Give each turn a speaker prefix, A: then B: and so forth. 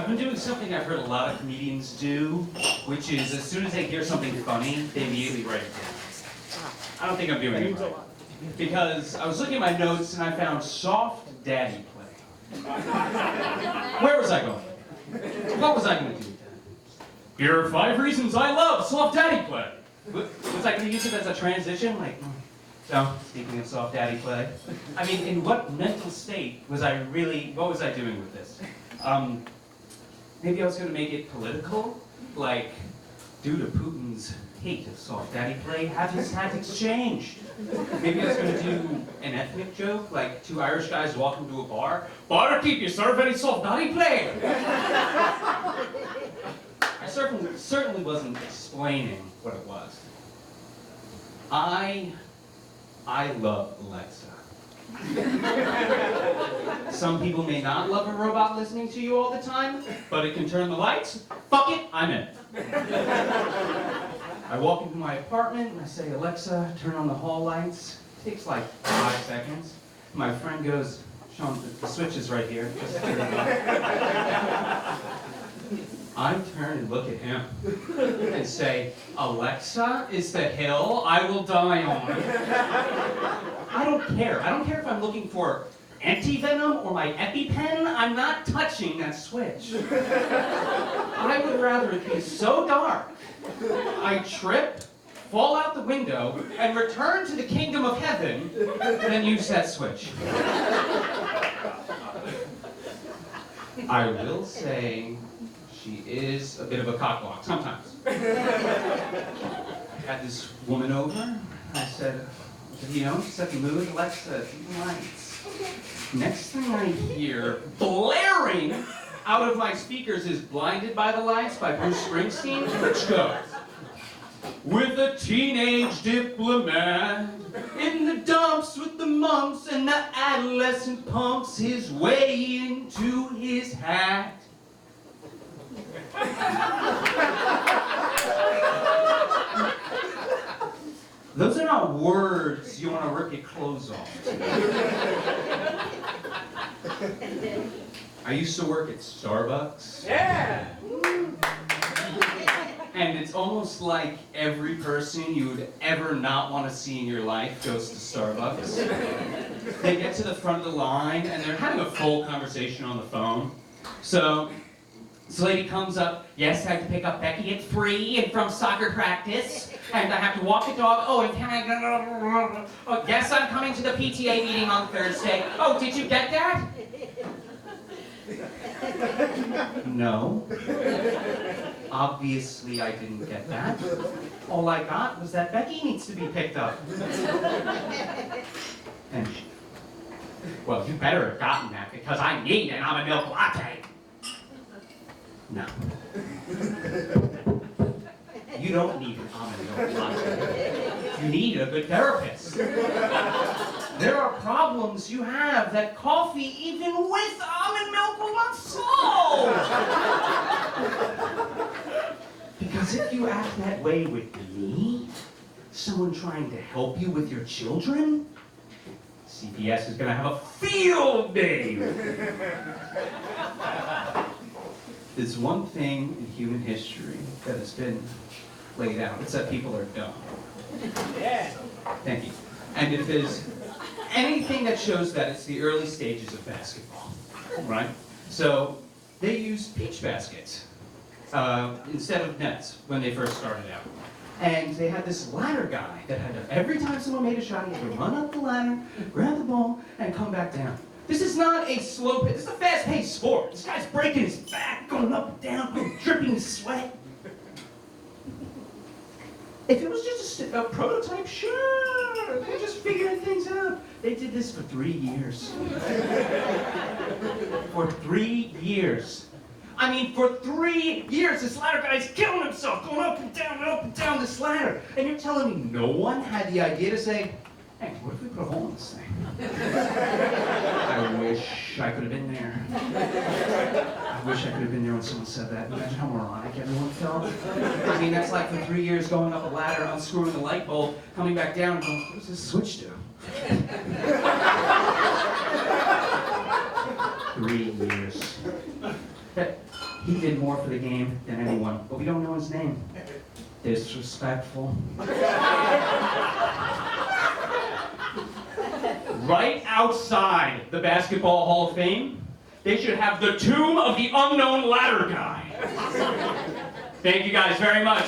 A: I've been doing something I've heard a lot of comedians do, which is as soon as they hear something funny, they immediately write it down. I don't think I'm doing it right. Because I was looking at my notes and I found soft daddy play. Where was I going? What was I going to do with that? Here are 5 reasons I love soft daddy play. Was I going to use it as a transition? So, speaking of soft daddy play, I mean, in what mental state was I really, what was I doing with this? Maybe I was going to make it political, like, due to Putin's hate of soft daddy play, have his tactics changed? Maybe I was going to do an ethnic joke, like 2 Irish guys walk into a bar. Barkeep, you serve any soft daddy play? I certainly wasn't explaining what it was. I love Alexa. Some people may not love a robot listening to you all the time, but it can turn the lights. Fuck it, I'm in. I walk into my apartment and I say, Alexa, turn on the hall lights. It takes like 5 seconds. My friend goes, Sean, the switch is right here. Just turn it on. I turn and look at him and say, Alexa is the hill I will die on. I don't care. I don't care if I'm looking for anti-venom or my EpiPen. I'm not touching that switch. I would rather it be so dark I trip, fall out the window, and return to the kingdom of heaven than use that switch. I will say she is a bit of a cockblock sometimes. I had this woman over. I said, you know, set the mood, Alexa, keep the lights. Next thing I hear blaring out of my speakers is Blinded by the Lights by Bruce Springsteen, which goes, with a teenage diplomat in the dumps with the mumps and the adolescent pumps his way into his hat. Those are not words you want to rip your clothes off. I used to work at Starbucks.
B: Yeah!
A: And it's almost like every person you would ever not want to see in your life goes to Starbucks. They get to the front of the line and they're having a full conversation on the phone. So this lady comes up, yes, I have to pick up Becky at 3 and from soccer practice, and I have to walk the dog. Oh, and can I, oh, yes, I'm coming to the PTA meeting on Thursday. Oh, did you get that? No. Obviously, I didn't get that. All I got was that Becky needs to be picked up. And she, well, you better have gotten that because I need an almond milk latte. No. You don't need an almond milk latte. You need a good therapist. There are problems you have that coffee, even with almond milk, will not solve. Because if you act that way with me, someone trying to help you with your children, CPS is going to have a field day. There's one thing in human history that has been laid out. It's that people are dumb.
B: Yeah!
A: Thank you. And if there's anything that shows that, it's the early stages of basketball, right? So they used peach baskets instead of nets when they first started out. And they had this ladder guy that had to, every time someone made a shot, he had to run up the ladder, grab the ball, and come back down. This is not a slow pace, this is a fast-paced sport. This guy's breaking his back, going up and down, dripping sweat. If it was just a prototype, sure, they're just figuring things out. They did this for 3 years. For 3 years. I mean, for 3 years, this ladder guy's killing himself, going up and down this ladder. And you're telling me no one had the idea to say, hey, what if we put a hole in this thing? I wish I could have been there. I wish I could have been there when someone said that. Imagine how moronic everyone felt. I mean, that's like for 3 years going up a ladder, unscrewing the light bulb, coming back down and going, what does this switch do? 3 years. did more for the game than anyone, but we don't know his name. Disrespectful. Right outside the Basketball Hall of Fame, they should have the tomb of the unknown ladder guy. Thank you guys very much.